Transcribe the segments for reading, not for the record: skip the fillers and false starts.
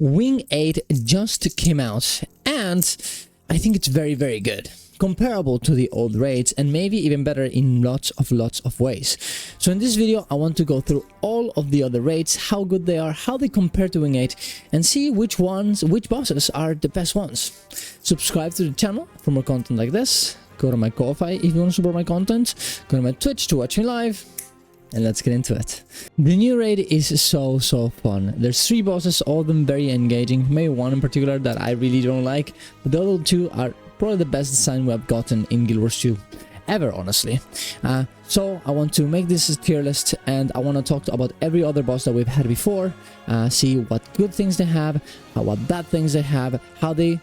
Wing 8 just came out, and I think it's very, very good. Comparable to the old raids, and maybe even better in lots of ways. So in this video, I want to go through all of the other raids, how good they are, how they compare to Wing 8, and see which bosses are the best ones. Subscribe to the channel for more content like this. Go to my Ko-Fi if you want to support my content. Go to my Twitch to watch me live. And let's get into it. The new raid is so fun. There's 3 bosses, all of them very engaging. Maybe one in particular that I really don't like, but the other 2 are probably the best design we have gotten in Guild Wars 2 ever, honestly. So I want to make this a tier list, and I want to talk about every other boss that we've had before, see what good things they have, what bad things they have, how they,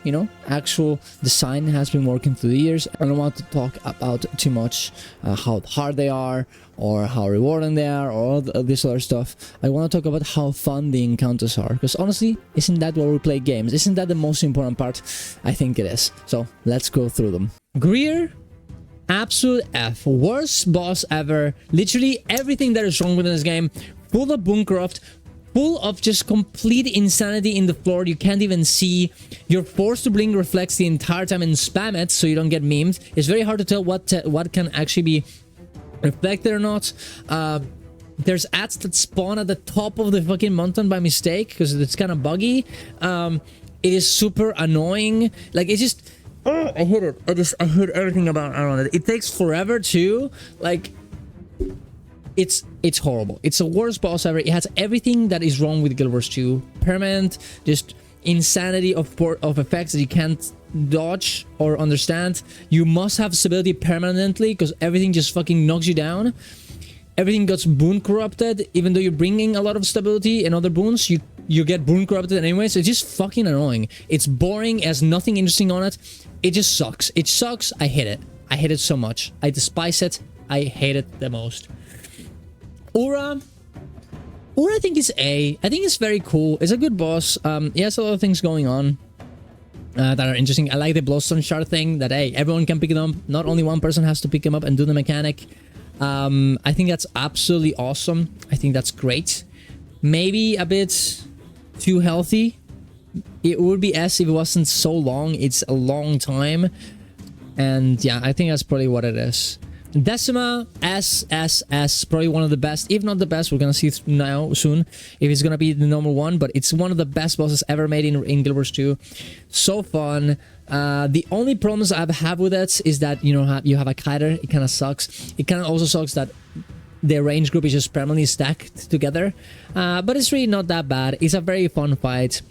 actual design has been working through the years. I don't want to talk about too much how hard they are, or how rewarding they are, or all this other stuff. I want to talk about how fun the encounters are, because honestly, isn't that why we play games? Isn't that the most important part? I think it is. So let's go through them. Greer, absolute F, worst boss ever. Literally everything that is wrong with this game, full of boon corrupt, full of just complete insanity in the floor. You can't even see. You're forced to blink reflex the entire time and spam it so you don't get memed. It's very hard to tell what can actually be reflected or not. There's ads that spawn at the top of the fucking mountain by mistake because it's kind of buggy. It is super annoying. Like, it's just, I hate it. I hate everything about it. It takes forever too. Like, it's horrible. It's the worst boss ever. It has everything that is wrong with Guild Wars 2. Permanent, just insanity of effects that you can't dodge or understand. You must have stability permanently because everything just fucking knocks you down. Everything gets boon corrupted. Even though you're bringing a lot of stability and other boons, you get boon corrupted anyway. So it's just fucking annoying. It's boring. It has nothing interesting on it. It just sucks. It sucks. I hate it. I hate it so much. I despise it. I hate it the most. Ura, I think is A. I think it's very cool. It's a good boss. He has a lot of things going on that are interesting. I like the Blossom Shard thing, that hey, everyone can pick it up. Not only one person has to pick him up and do the mechanic. I think that's absolutely awesome. I think that's great. Maybe a bit too healthy. It would be S if it wasn't so long. It's a long time. And yeah, I think that's probably what it is. Decima, S, probably one of the best, if not the best. We're gonna see now soon if it's gonna be the number 1, but it's one of the best bosses ever made in Guild Wars 2. So fun. The only problems I have with it is that you have a kiter. It kind of sucks. It kind of also sucks that the range group is just permanently stacked together, but it's really not that bad. It's a very fun fight.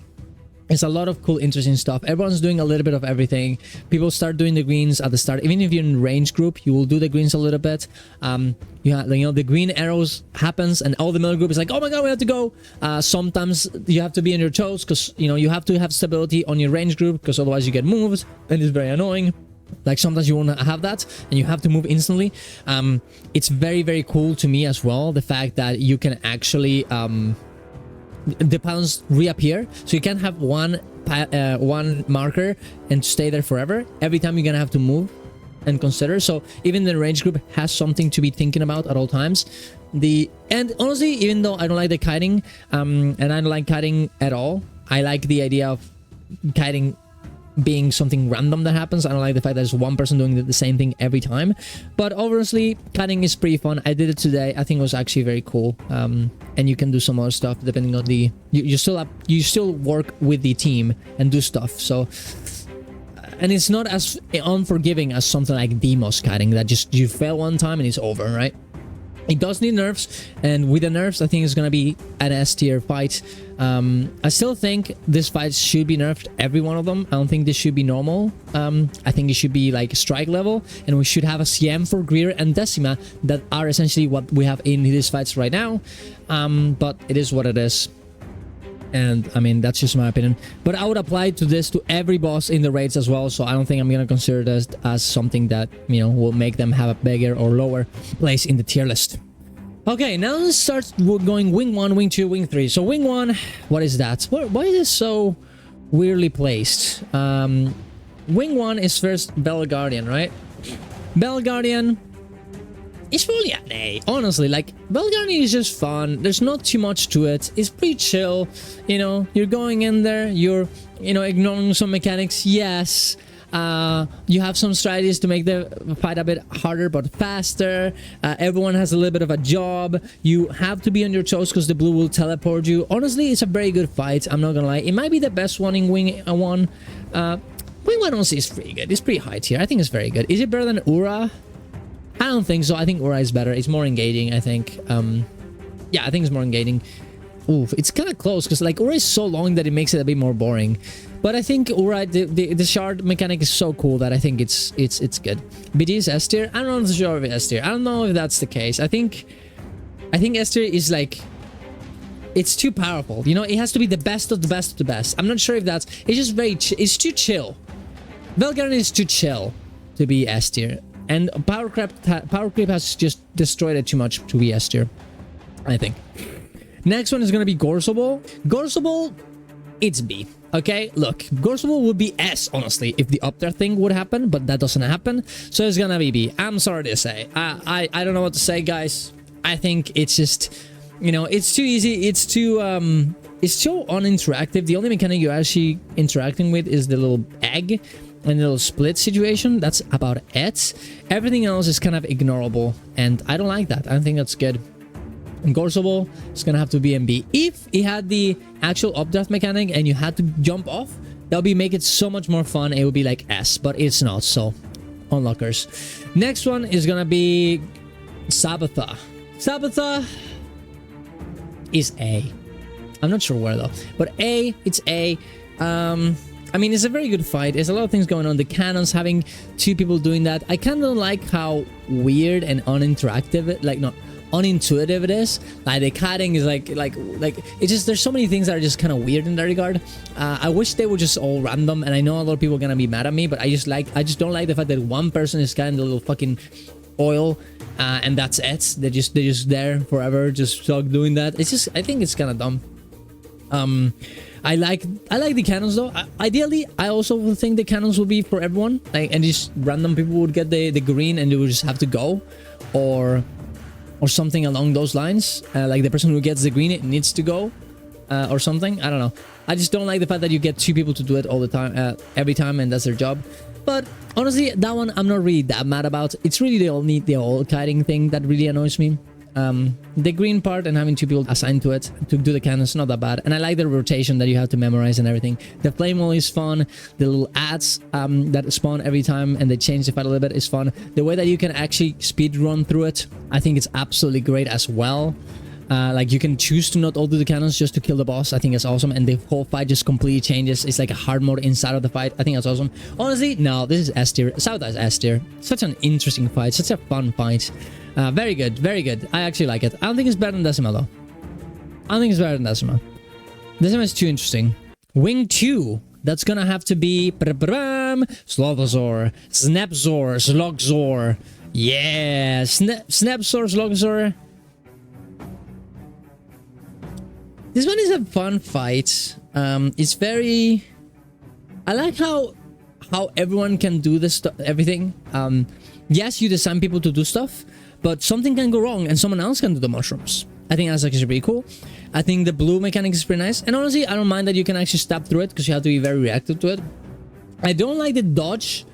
It's a lot of cool, interesting stuff. Everyone's doing a little bit of everything. People start doing the greens at the start. Even if you're in range group, you will do the greens a little bit. The green arrows happens, and all the middle group is like, oh my god, we have to go. Sometimes you have to be on your toes because you have to have stability on your range group because otherwise you get moved, and it's very annoying. Like, sometimes you want to have that and you have to move instantly. It's very, very cool to me as well, the fact that you can actually the pawns reappear, so you can't have one marker and stay there forever. Every time you're gonna have to move and consider. So even the range group has something to be thinking about at all times. And honestly, even though I don't like the kiting, and I don't like kiting at all, I like the idea of kiting being something random that happens. I don't like the fact that there's one person doing the same thing every time. But obviously, kiting is pretty fun. I did it today. I think it was actually very cool. And you can do some other stuff depending on the... You still work with the team and do stuff. So... And it's not as unforgiving as something like Deimos kiting, that just you fail one time and it's over, right? It does need nerfs, and with the nerfs, I think it's gonna be an S tier fight. I still think this fight should be nerfed, every one of them. I don't think this should be normal. I think it should be like strike level, and we should have a CM for Greer and Decima that are essentially what we have in these fights right now. But it is what it is. And I mean, that's just my opinion, but I would apply to this to every boss in the raids as well. So I don't think I'm gonna consider this as something that will make them have a bigger or lower place in the tier list. Okay, now let's start going wing 1, wing 2, wing 3. So wing 1, what is that? Why is it so weirdly placed? Wing 1 is first Vale Guardian, right? Vale Guardian, It's probably an A. Honestly, like, Vale Guardian is just fun. There's not too much to it. It's pretty chill. You know, you're going in there, you're, you know, ignoring some mechanics. Yes. You have some strategies to make the fight a bit harder but faster. Everyone has a little bit of a job. You have to be on your toes because the blue will teleport you. Honestly, it's a very good fight. I'm not gonna lie. It might be the best one in Wing 1. Wing 1 honestly is pretty good. It's pretty high tier. I think it's very good. Is it better than Ura? I don't think so. I think Ura is better. It's more engaging, I think. Yeah, I think it's more engaging. Oof, it's kind of close because like Ura is so long that it makes it a bit more boring. But I think Ura, the shard mechanic is so cool that I think it's good. BD is S tier. I'm not sure if it's S tier. I don't know if that's the case. I think S tier is like, it's too powerful. You know, it has to be the best of the best of the best. I'm not sure if that's. It's just very. It's too chill. Vale Guardian is too chill to be S tier, and power creep has just destroyed it too much to be S tier, I think. Next one is gonna be Gorseval. Gorseval, it's B. Okay, look, Gorseval would be S, honestly, if the up there thing would happen, but that doesn't happen, so it's gonna be B. I'm sorry to say. I don't know what to say, guys. I think it's just, you know, it's too easy. It's too uninteractive. The only mechanic you're actually interacting with is the little egg and the little split situation. That's about it. Everything else is kind of ignorable, and I don't like that. I don't think that's good. Gorseval is gonna have to be MB. If it had the actual updraft mechanic and you had to jump off, that would make it so much more fun. It would be like S, but it's not, so unlockers. Next one is gonna be Sabetha. Sabetha is A. I'm not sure where though, but A, it's A. I mean, it's a very good fight. There's a lot of things going on. The cannons, having two people doing that. I kind of like how weird and uninteractive, like not unintuitive it is. Like the cutting is like it's just, there's so many things that are just kind of weird in that regard. I wish they were just all random, and I know a lot of people are gonna be mad at me, but I just don't like the fact that one person is kind of the little fucking oil, and that's it. They're just there forever, just stuck doing that. It's just, I think it's kind of dumb. I like the cannons though. Ideally, I also would think the cannons will be for everyone, like, and just random people would get the green and they would just have to go, or something along those lines. Like the person who gets the green, it needs to go, or something. I don't know. I just don't like the fact that you get two people to do it all the time, every time, and that's their job. But honestly, that one I'm not really that mad about. It's really the all kiting thing that really annoys me. The green part and having two people assigned to it to do the cannons, not that bad. And I like the rotation that you have to memorize and everything. The flame wall is fun. The little ads that spawn every time and they change the fight a little bit is fun. The way that you can actually speed run through it, I think it's absolutely great as well. Like you can choose to not all do the cannons just to kill the boss. I think it's awesome, and the whole fight just completely changes. It's like a hard mode inside of the fight. I think that's awesome. Honestly, no, this is S tier. Sabetha is S tier. Such an interesting fight, such a fun fight. Very good, very good. I actually like it. I don't think it's better than Decima though. I don't think it's better than Decima. Decima is too interesting. Wing 2. That's gonna have to be Slothasor, Snapzor, Slogzor. Yeah, Snapzor, Slogzor. This one is a fun fight. It's very. I like how everyone can do this stuff. Everything. Yes, you design people to do stuff, but something can go wrong and someone else can do the mushrooms. I think that's actually pretty cool. I think the blue mechanic is pretty nice, and honestly, I don't mind that you can actually stab through it because you have to be very reactive to it. I don't like the dodge,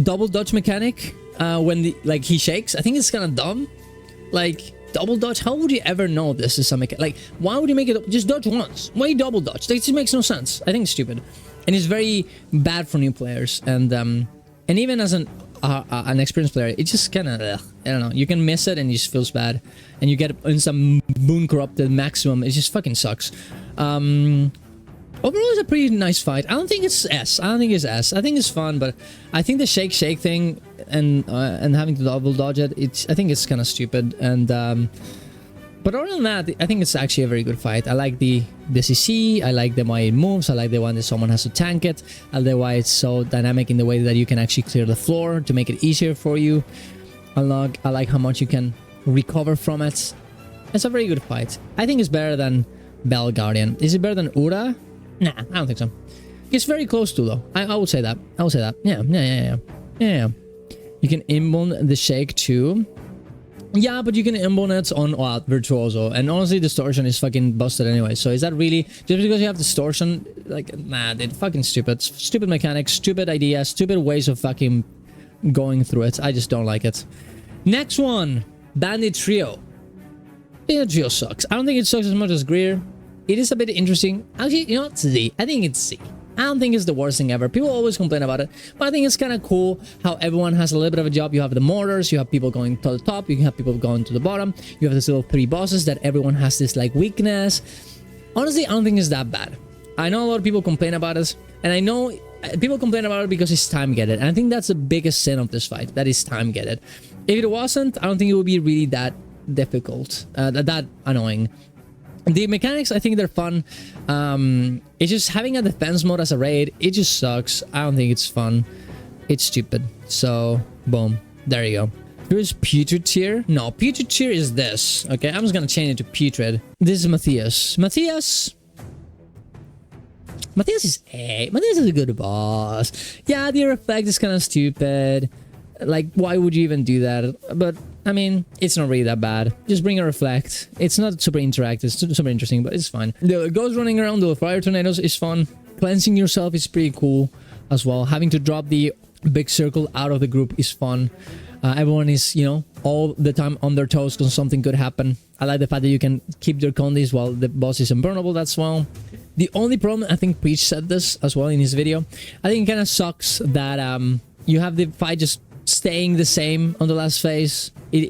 double dodge mechanic when he shakes. I think it's kind of dumb. Like. Double dodge? How would you ever know this is something? Like, why would you make it just dodge once? Why double dodge? That just makes no sense. I think it's stupid, and it's very bad for new players. And even as an experienced player, it just kind of I don't know. You can miss it and it just feels bad, and you get instant boon corrupted maximum. It just fucking sucks. Overall, it's a pretty nice fight. I don't think it's S. I don't think it's S. I think it's fun, but I think the shake thing and having to double dodge it, I think it's kind of stupid. And but other than that, I think it's actually a very good fight. I like the CC. I like the way it moves. I like the one that someone has to tank it. I like the way it's so dynamic in the way that you can actually clear the floor to make it easier for you. I like how much you can recover from it. It's a very good fight. I think it's better than Vale Guardian. Is it better than Ura? Nah, I don't think so. It's very close to though. I would say that. I would say that. Yeah. You can inbound the shake too. Yeah, but you can imbone it on Virtuoso, and honestly, distortion is fucking busted anyway. So is that really just because you have distortion? Like, nah, dude, fucking stupid. Stupid mechanics, stupid ideas, stupid ways of fucking going through it. I just don't like it. Next one, Bandit Trio. Bandit Trio sucks. I don't think it sucks as much as Greer. It is a bit interesting. Actually, you know what? C. I think it's C. I don't think it's the worst thing ever. People always complain about it, but I think it's kind of cool how everyone has a little bit of a job. You have the mortars, you have people going to the top, you have people going to the bottom, you have these little 3 bosses that everyone has this like weakness. Honestly, I don't think it's that bad. I know a lot of people complain about it, and I know people complain about it because it's time-gated, and I think that's the biggest sin of this fight, that is time-gated. If it wasn't, I don't think it would be really that difficult, that annoying. The mechanics, I think they're fun. It's just having a defense mode as a raid, it just sucks. I don't think it's fun. It's stupid. So, boom. There you go. Here's Putrid Tier. No, Putrid Tier is this. Okay, I'm just gonna change it to Putrid. This is Matthaias. Matthaias is A. Matthaias is a good boss. Yeah, the reflect is kind of stupid. Like, why would you even do that? But I mean, it's not really that bad. Just bring a reflect. It's not super interactive, it's super interesting, but it's fine. The ghost running around the fire tornadoes is fun. Cleansing yourself is pretty cool as well. Having to drop the big circle out of the group is fun. Everyone is, you know, all the time on their toes because something could happen. I like the fact that you can keep their condis while the boss is unburnable. That's well. The only problem, I think Preach said this as well in his video, I think it kind of sucks that you have the fight just staying the same on the last phase. It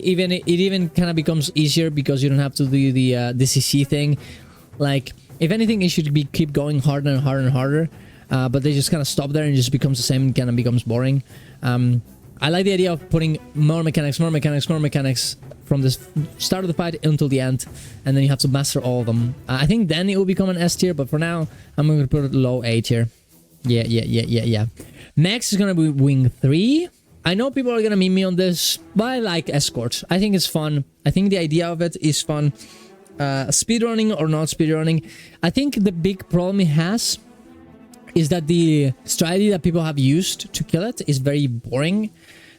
even kind of becomes easier because you don't have to do the CC thing. Like, if anything, it should be keep going harder and harder and harder. But they just kind of stop there and it just becomes the same and kind of becomes boring. I like the idea of putting more mechanics from the start of the fight until the end, and then you have to master all of them. I think then it will become an S tier, but for now, I'm going to put it low A tier. Yeah. Next is going to be Wing 3. I know people are gonna meme me on this, but I like Escort. I think it's fun. I think the idea of it is fun. Speedrunning or not speedrunning, I think the big problem it has is that the strategy that people have used to kill it is very boring.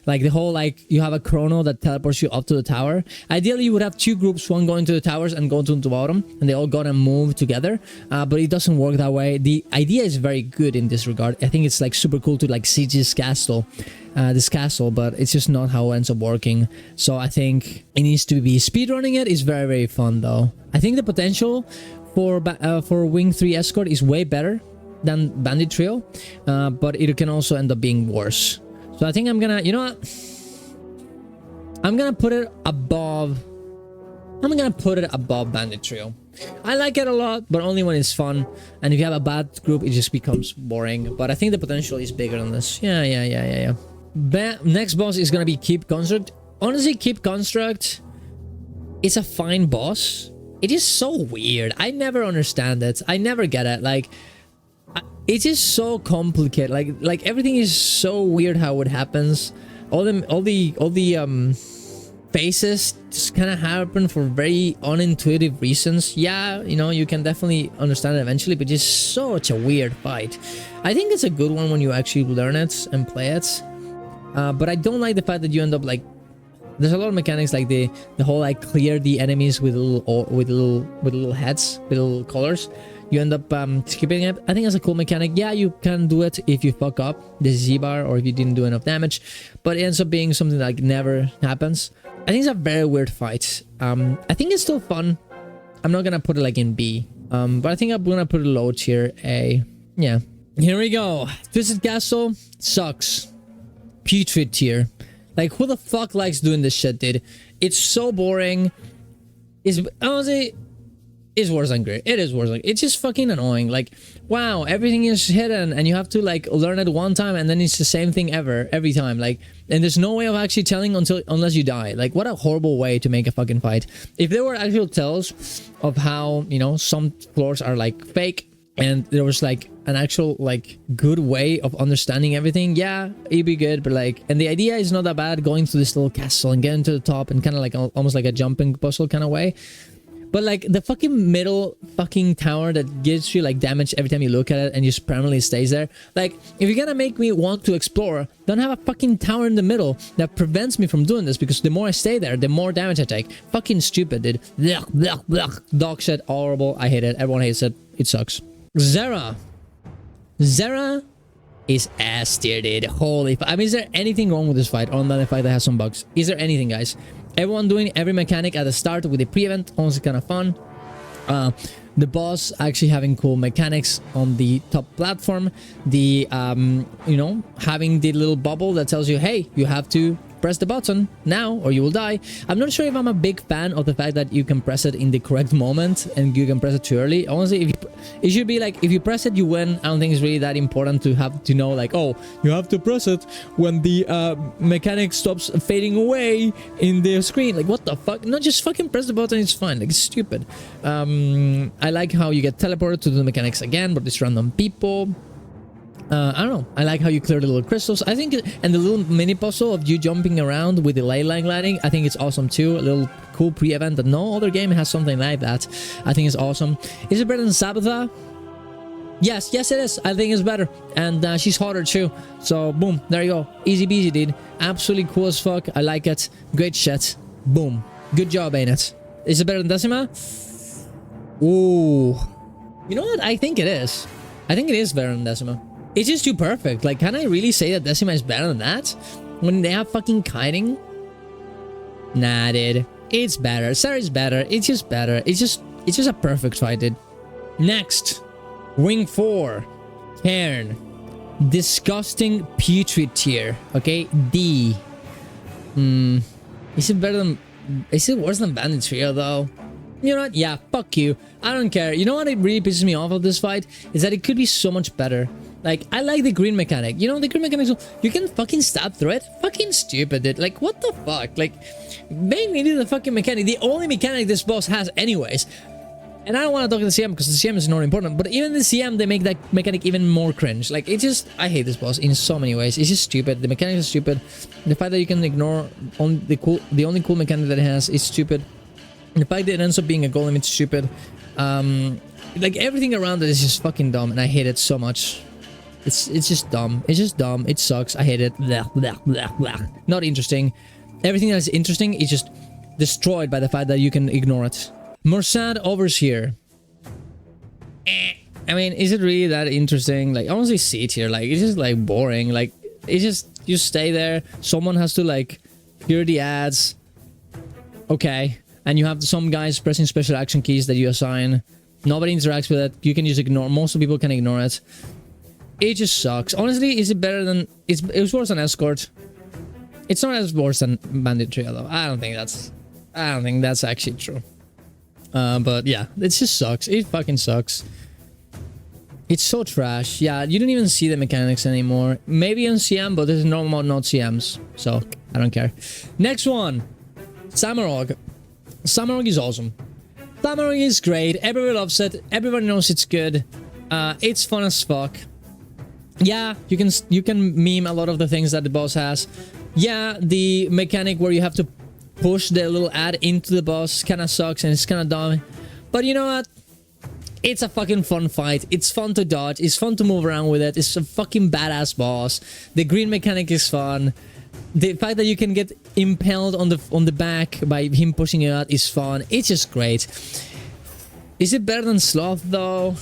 Like the whole, like, you have a chrono that teleports you up to the tower. Ideally, you would have 2 groups, one going to the towers and going to the bottom, and they all gotta move together. But it doesn't work that way. The idea is very good in this regard. I think it's like super cool to like siege this castle, but it's just not how it ends up working. So I think it needs to be speedrunning. It is very, very fun though. I think the potential for Wing 3 Escort is way better than Bandit Trio, but it can also end up being worse. So I think I'm gonna, you know what? I'm gonna put it above Bandit Trio. I like it a lot, but only when it's fun. And if you have a bad group, it just becomes boring. But I think the potential is bigger than this. Yeah. Next boss is gonna be Keep Construct. Honestly, Keep Construct is a fine boss. It is so weird. I never understand it. I never get it. Like, it is so complicated. Like everything is so weird how it happens. All the phases just kind of happen for very unintuitive reasons. Yeah, you know, you can definitely understand it eventually, but it's such a weird fight. I think it's a good one when you actually learn it and play it. But I don't like the fact that you end up like, there's a lot of mechanics like the whole like clear the enemies with little heads, with little colors. You end up skipping it. I think that's a cool mechanic. Yeah, you can do it if you fuck up the Z-bar or if you didn't do enough damage, but it ends up being something that like never happens. I think it's a very weird fight. I think it's still fun. I'm not gonna put it like in B, but I think I'm gonna put it low tier A. Yeah. Here we go. Twisted Castle sucks. Putrid tier. Like, who the fuck likes doing this shit, dude? It's so boring. Honestly, it's worse than Greer. It is worse than... It's just fucking annoying. Like, wow, everything is hidden and you have to like learn it one time and then it's the same thing every time. Like, and there's no way of actually telling unless you die. Like, what a horrible way to make a fucking fight. If there were actual tells of how, you know, some floors are like fake and there was like an actual like good way of understanding everything, yeah, it'd be good. But like, and the idea is not that bad, going to this little castle and getting to the top and kind of like almost like a jumping puzzle kind of way. But like the fucking middle fucking tower that gives you like damage every time you look at it and just permanently stays there. Like if you're gonna make me want to explore, don't have a fucking tower in the middle that prevents me from doing this, because the more I stay there, the more damage I take. Fucking stupid, dude. Blech, blech, blech. Dog shit, horrible. I hate it. Everyone hates it. It sucks. Xera. Xera is ass tier, dude. Holy I mean, is there anything wrong with this fight? Or another fight that has some bugs? Is there anything, guys? Everyone doing every mechanic at the start with the pre-event, honestly kind of fun. The boss actually having cool mechanics on the top platform. The you know, having the little bubble that tells you, hey, you have to press the button now or you will die. I'm not sure if I'm a big fan of the fact that you can press it in the correct moment and you can press it too early. Honestly, it should be like, if you press it, you win. I don't think it's really that important to have to know like, oh, you have to press it when the mechanic stops fading away in the screen. Like, what the fuck? No, just fucking press the button. It's fine. Like, it's stupid. I like how you get teleported to the mechanics again, but it's random people. I don't know. I like how you clear the little crystals. I think, and the little mini puzzle of you jumping around with the ley line gliding, I think it's awesome too. A little cool pre-event that no other game has something like that. I think it's awesome. Is it better than Sabetha? Yes, yes it is. I think it's better. And she's hotter too. So boom, there you go. Easy peasy, dude. Absolutely cool as fuck. I like it. Great shit. Boom. Good job, ain't it? Is it better than Decima? Ooh. You know what? I think it is. I think it is better than Decima. It's just too perfect. Like, can I really say that Decima is better than that? When they have fucking kiting? Nah, dude. It's better. Xera's better. It's just better. It's just a perfect fight, dude. Next. Wing 4. Cairn. Disgusting putrid tier. Okay? D. Is it better than... Is it worse than Bandit Trio, though? You know what? Yeah, fuck you. I don't care. You know what it really pisses me off of this fight? Is that it could be so much better. Like, I like the green mechanic. You know, the green mechanic, so you can fucking stab through it. Fucking stupid, dude. Like, what the fuck? Like, make me do the fucking mechanic. The only mechanic this boss has anyways. And I don't want to talk to the CM because the CM is not important. But even the CM, they make that mechanic even more cringe. Like, it just... I hate this boss in so many ways. It's just stupid. The mechanic is stupid. The fact that you can ignore the only cool mechanic that it has is stupid. The fact that it ends up being a golem, it's stupid. Like, everything around it is just fucking dumb. And I hate it so much. It's just dumb. It's just dumb. It sucks. I hate it. Blah, blah, blah, blah. Not interesting. Everything that is interesting is just destroyed by the fact that you can ignore it. Mursaat Overseer. I mean, is it really that interesting? Like, honestly, C tier. Like, it's just like boring. Like, it's just, you stay there. Someone has to like hear the ads. Okay. And you have some guys pressing special action keys that you assign. Nobody interacts with it. You can just ignore. Most people can ignore it. It just sucks. Honestly, is it better than... It was worse than Escort. It's not as worse than Bandit Trio, though. I don't think that's actually true. But yeah, it just sucks. It fucking sucks. It's so trash. Yeah, you don't even see the mechanics anymore. Maybe on CM, but there's no more not CMs. So, I don't care. Next one. Samarog. Samarog is awesome. Samarog is great. Everybody loves it. Everybody knows it's good. It's fun as fuck. Yeah, you can meme a lot of the things that the boss has. Yeah, the mechanic where you have to push the little ad into the boss kind of sucks and it's kind of dumb. But you know what? It's a fucking fun fight. It's fun to dodge. It's fun to move around with it. It's a fucking badass boss. The green mechanic is fun. The fact that you can get impaled on the back by him pushing you out is fun. It's just great. Is it better than Sloth though?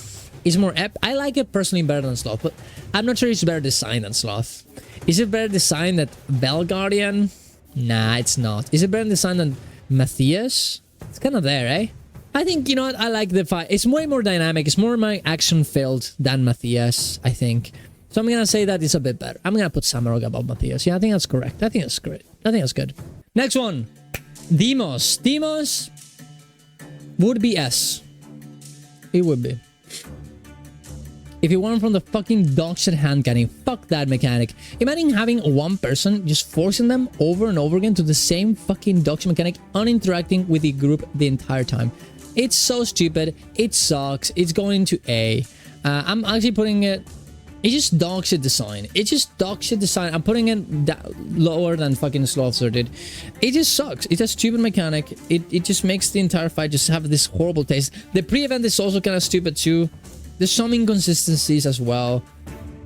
It's more I like it personally better than Sloth, but I'm not sure it's better designed than Sloth. Is it better designed than Vale Guardian? Nah, it's not. Is it better designed than Matthaias? It's kind of there, eh? I think, you know what, I like the fight. It's way more dynamic. It's more action-filled than Matthaias, I think. So I'm gonna say that it's a bit better. I'm gonna put Samarog above Matthaias. Yeah, I think that's correct. I think that's great. I think that's good. Next one. Deimos. Deimos would be S. It would be. If you want from the fucking dog shit hand cannon, fuck that mechanic. Imagine having one person just forcing them over and over again to the same fucking dog shit mechanic, uninteracting with the group the entire time. It's so stupid. It sucks. It's going to A. I'm actually putting it It's just dog shit design. It's just dog shit design. I'm putting it lower than fucking Slothasor did. It just sucks. It's a stupid mechanic. It just makes the entire fight just have this horrible taste. The pre-event is also kind of stupid too. There's some inconsistencies as well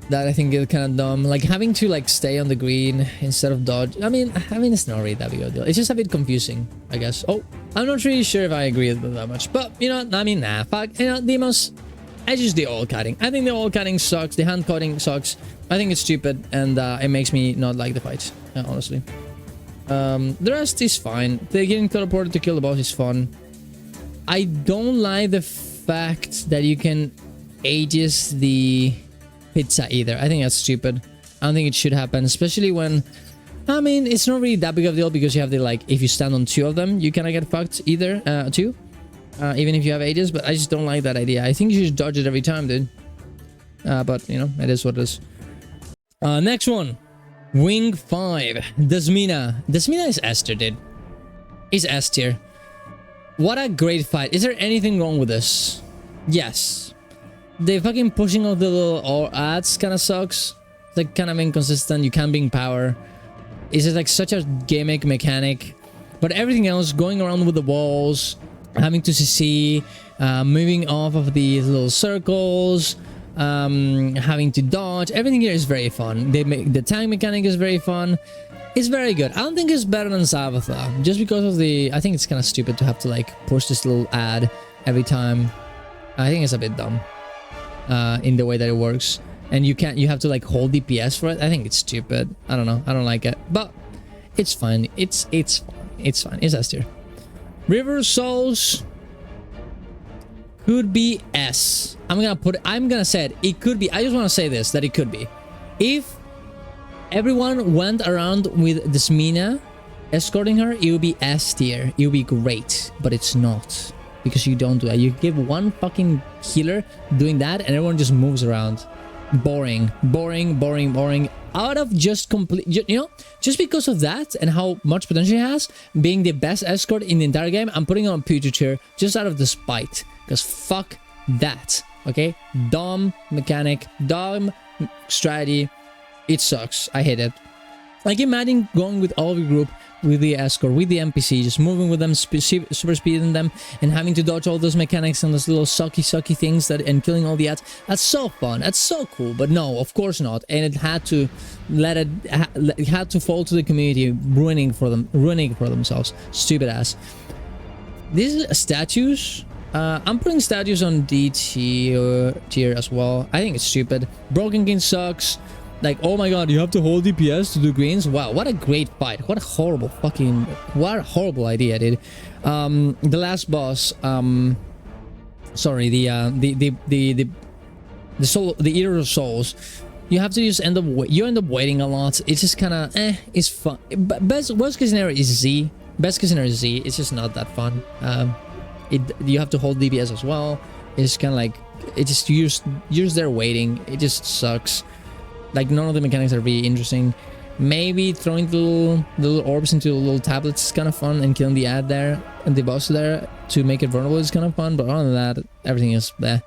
that I think is kind of dumb. Like having to like stay on the green instead of dodge. I mean, it's not really that big of a deal. It's just a bit confusing, I guess. Oh, I'm not really sure if I agree with that much. But, you know, I mean, nah, fuck. You know, Deimos, it's just the all cutting. I think the all cutting sucks. The hand cutting sucks. I think it's stupid, and it makes me not like the fight, honestly. The rest is fine. The getting teleported to kill the boss is fun. I don't like the fact that you can Aegis the pizza either. I think that's stupid. I don't think it should happen, especially when, I mean, it's not really that big of a deal because you have the, like, if you stand on 2 of them, you cannot get fucked either, too. Even if you have Aegis, but I just don't like that idea. I think you should dodge it every time, dude. But, you know, it is what it is. Next one. Wing 5. Desmina. Desmina is S tier, dude. He's S tier. What a great fight. Is there anything wrong with this? Yes. The fucking pushing of the little ads kind of sucks. It's like kind of inconsistent. You can't bring power. It's just like such a gimmick mechanic. But everything else, going around with the walls, having to CC, moving off of these little circles, having to dodge, everything here is very fun. The tank mechanic is very fun. It's very good. I don't think it's better than Sabetha, just because of the, I think it's kind of stupid to have to like push this little ad every time. I think it's a bit dumb in the way that it works, and you have to like hold DPS for it. I think it's stupid. I don't know, I don't like it, but it's fine. It's fine. It's S tier. River Souls could be S. I'm gonna say it could be. I just want to say this, that it could be. If everyone went around with Desmina escorting her, it would be S tier. It would be great, but it's not, because you don't do that. You give one fucking healer doing that and everyone just moves around. Boring. Out of just complete, you know, just because of that and how much potential it has, being the best escort in the entire game, I'm putting on Future tier just out of the spite, because fuck that. Okay, dumb mechanic, dumb strategy. It sucks. I hate it. Like, imagine going with all of your group, with the escort, with the NPC, just moving with them, super speeding them, and having to dodge all those mechanics and those little sucky things and killing all the ads. That's so fun. That's so cool. But no, of course not. And it had to it had to fall to the community, ruining for themselves. Stupid ass. These statues. I'm putting statues on D tier as well. I think it's stupid. Broken King sucks. Like, oh my god, you have to hold DPS to do greens? Wow, what a great fight. What a horrible idea, dude. The last boss, sorry, the Eater of Souls, you have to just end up waiting a lot. It's just kind of it's fun. But worst case scenario is Z. Best case scenario is Z. It's just not that fun. You have to hold DPS as well. It's kind of like, it just you're just there waiting. It just sucks. Like, none of the mechanics are really interesting. Maybe throwing the little orbs into the little tablets is kind of fun, and killing the ad there and the boss there to make it vulnerable is kind of fun. But other than that, everything is bleh.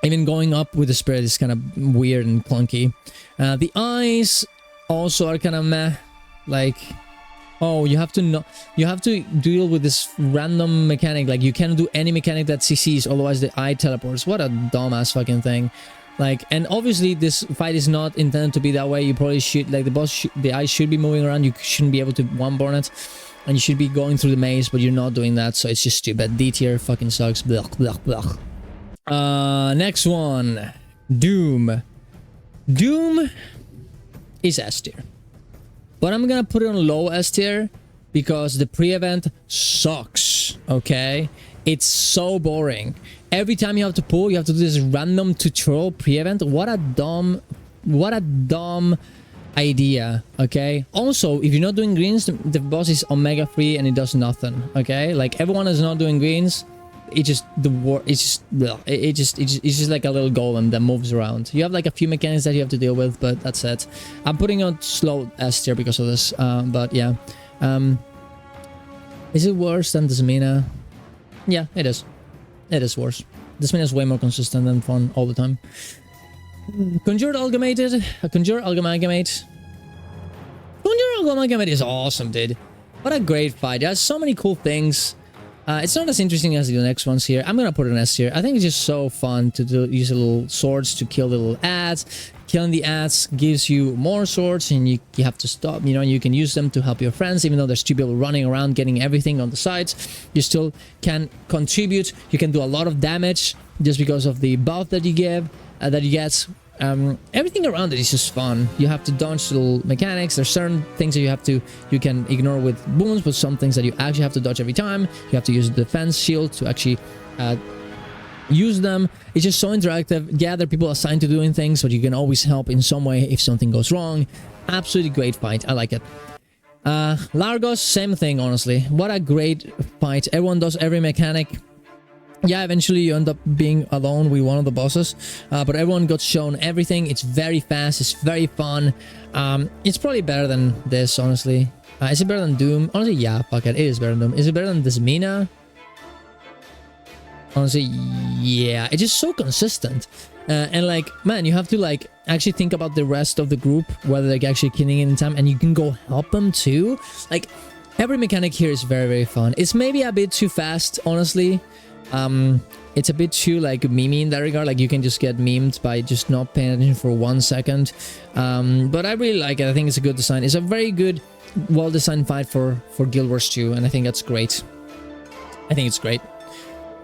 Even going up with the spirit is kind of weird and clunky. The eyes also are kind of meh. Like, oh, you have to deal with this random mechanic. Like, you can't do any mechanic that CCs, otherwise the eye teleports. What a dumbass fucking thing. Like, and obviously this fight is not intended to be that way. You probably should, like, the eye should be moving around. You shouldn't be able to one-born it, and you should be going through the maze, but you're not doing that, so it's just stupid. D tier fucking sucks. Blah, blah, blah. Next one, Dhuum. Dhuum is S tier, but I'm gonna put it on low S tier because the pre-event sucks. Okay, it's so boring. Every time you have to pull, you have to do this random tutorial pre-event. What a dumb idea. Okay, also, if you're not doing greens, the boss is omega free and it does nothing. Okay, like, everyone is not doing greens. It's just like a little golem that moves around. You have like a few mechanics that you have to deal with, but that's it. I'm putting on slow S tier because of this. But yeah, is it worse than Desmina? Yeah, it is. It is worse. Desmina is way more consistent and fun all the time. Conjured Amalgamate. Conjured Amalgamate. Conjured Amalgamate is awesome, dude. What a great fight. There's so many cool things. It's not as interesting as the next ones here. I'm gonna put an S here. I think it's just so fun to use little swords to kill the little ads. Killing the ads gives you more swords, and you have to stop. You know, you can use them to help your friends, even though there's two people running around getting everything on the sides. You still can contribute. You can do a lot of damage just because of the buff that you give, that you get. Everything around it is just fun. You have to dodge little mechanics. There's certain things that you can ignore with boons, but some things that you actually have to dodge every time. You have to use the defense shield to actually use them. It's just so interactive. Yeah, there are people assigned to doing things, but you can always help in some way if something goes wrong. Absolutely great fight. I like it. Largos, same thing, honestly. What a great fight. Everyone does every mechanic. Yeah, eventually you end up being alone with one of the bosses, but everyone got shown everything. It's very fast, it's very fun. It's probably better than this, honestly. Is it better than Dhuum? Honestly, yeah, fuck it, it is better than Dhuum. Is it better than Desmina? Honestly, yeah, it's just so consistent. And like, man, you have to like actually think about the rest of the group, whether they're actually killing in time, and you can go help them too. Like, every mechanic here is very, very fun. It's maybe a bit too fast, honestly. It's a bit too like memey in that regard. Like, you can just get memed by just not paying attention for 1 second. But I really like it. I think it's a good design. It's a very good, well-designed fight for Guild Wars 2, and I think that's great. I think it's great.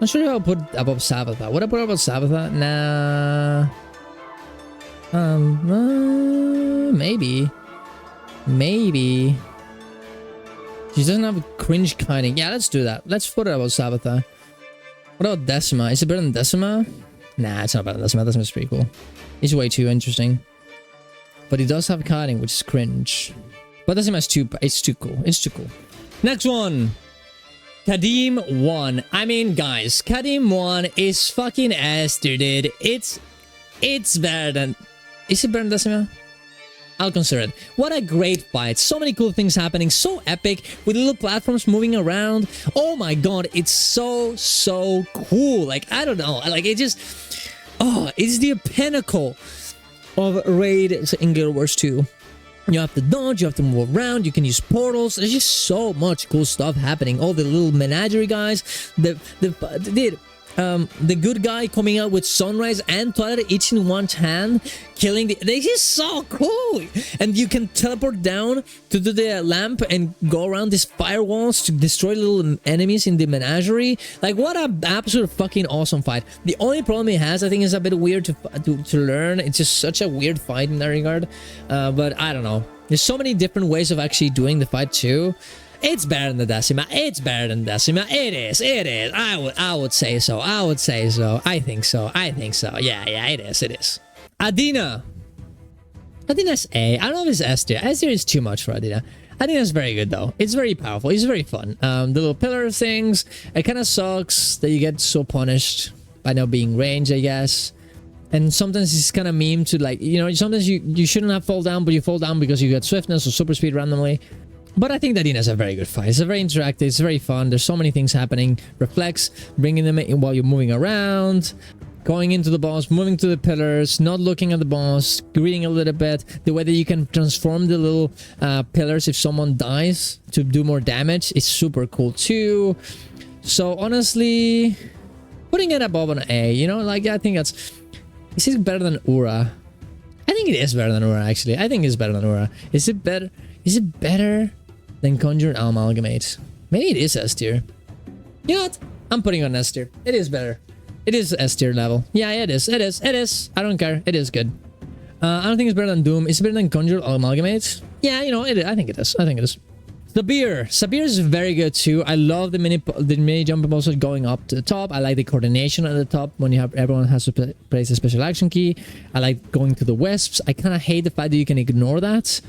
Not sure if I'll put above Sabetha. Would I put above Sabetha? Nah. Maybe. Maybe. She doesn't have cringe kiting. Yeah, let's do that. Let's put it above Sabetha. What about Decima? Is it better than Decima? Nah, it's not better than Decima. Decima's pretty cool. It's way too interesting. But it does have kiting, which is cringe. But Decima's too... It's too cool. It's too cool. Next one. Qadim 1. I mean, guys, Qadim 1 is fucking ass, dude. It's better than... Is it better than Decima? I'll consider it. What a great fight. So many cool things happening. So epic. With little platforms moving around. Oh my god. It's so cool. Like, I don't know. Like, it just... Oh, it's the pinnacle of raids in Guild Wars 2. You have to dodge, you have to move around, you can use portals. There's just so much cool stuff happening. All the little menagerie guys, the good guy coming out with Sunrise and Twilight each in one hand, killing the... They're just so cool! And you can teleport down to the lamp and go around these firewalls to destroy little enemies in the menagerie. Like, what an absolute fucking awesome fight. The only problem it has, I think, is a bit weird to learn. It's just such a weird fight in that regard. But I don't know. There's so many different ways of actually doing the fight too. It's better than the Decima. It's better than Decima. It is. It is. I would say so. I would say so. I think so. I think so. Yeah, it is. It is. Adina. Adina's A. I don't know if it's S tier. S tier is too much for Adina. Adina's very good though. It's very powerful. It's very fun. The little pillar things. It kind of sucks that you get so punished by not being ranged, I guess. And sometimes it's kind of meme to, like, you know, sometimes you shouldn't have fall down, but you fall down because you get swiftness or super speed randomly. But I think that Adina's a very good fight. It's a very interactive, it's very fun. There's so many things happening. Reflex, bringing them in while you're moving around, going into the boss, moving to the pillars, not looking at the boss, greeting a little bit. The way that you can transform the little pillars if someone dies to do more damage is super cool too. So honestly, putting it above an A, you know, like, I think that's... Is it better than Ura? I think it is better than Ura, actually. I think it's better than Ura. Is it better? Is it better than Conjured Amalgamate? Maybe it is S tier. You know what? I'm putting it on S tier. It is better. It is S tier level. Yeah, it is. It is. It is. I don't care. It is good. I don't think it's better than Dhuum. Is it better than Conjured Amalgamate? Yeah, you know, it is. I think it is. I think it is. Sabir. Sabir is very good too. I love the mini jump also going up to the top. I like the coordination at the top when you have everyone has to place a special action key. I like going to the wisps. I kind of hate the fact that you can ignore that.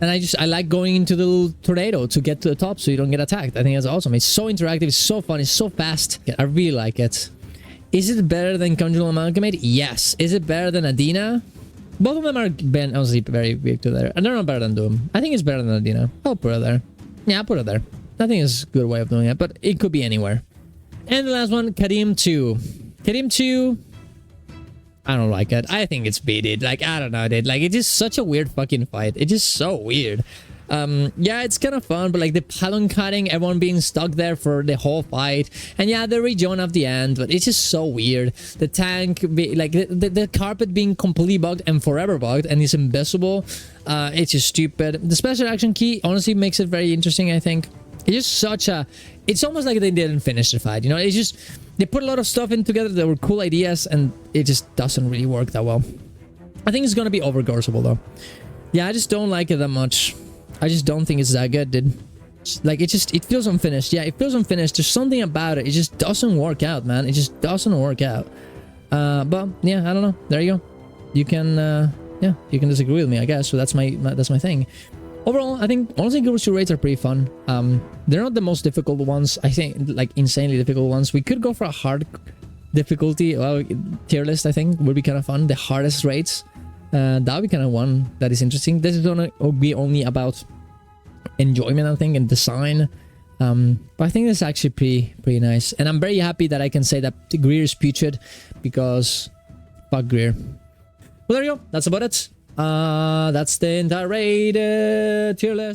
And I like going into the little tornado to get to the top so you don't get attacked. I think that's awesome. It's so interactive. It's so fun. It's so fast. I really like it. Is it better than Conjured Amalgamate? Yes. Is it better than Adina? Both of them are honestly very big to there. And they're not better than Dhuum. I think it's better than Adina. I'll put it there. Yeah, I'll put it there. I think it's a good way of doing it, but it could be anywhere. And the last one, Qadim 2. Qadim 2. I don't like it. I think it's beat. Like, I don't know, dude. Like, it's just such a weird fucking fight. It's just so weird. Yeah, it's kind of fun, but like the pylon cutting, everyone being stuck there for the whole fight, and yeah, the rejoin at the end, but it's just so weird. The tank, like the carpet being completely bugged and forever bugged, and it's invisible. It's just stupid. The special action key honestly makes it very interesting. I think it's just such a. It's almost like they didn't finish the fight. You know, it's just they put a lot of stuff in together. There were cool ideas, and it just doesn't really work that well. I think it's gonna be over Gorseval though. Yeah, I just don't like it that much. I just don't think it's that good, dude. Like, it feels unfinished. Yeah, it feels unfinished. There's something about it. It just doesn't work out, man. It just doesn't work out. But yeah, I don't know. There you go. You can, yeah, you can disagree with me, I guess. So that's my thing. Overall, I think honestly, Guru raids are pretty fun. They're not the most difficult ones. I think like insanely difficult ones. We could go for a hard difficulty. Well, tier list, I think, would be kind of fun. The hardest raids. That would be kind of one that is interesting. This is gonna be only about enjoyment, I think, and design. But I think this is actually pretty nice, and I'm very happy that I can say that Greer is putrid, because fuck Greer. Well, there you go. That's about it. That's the entire raid tier list.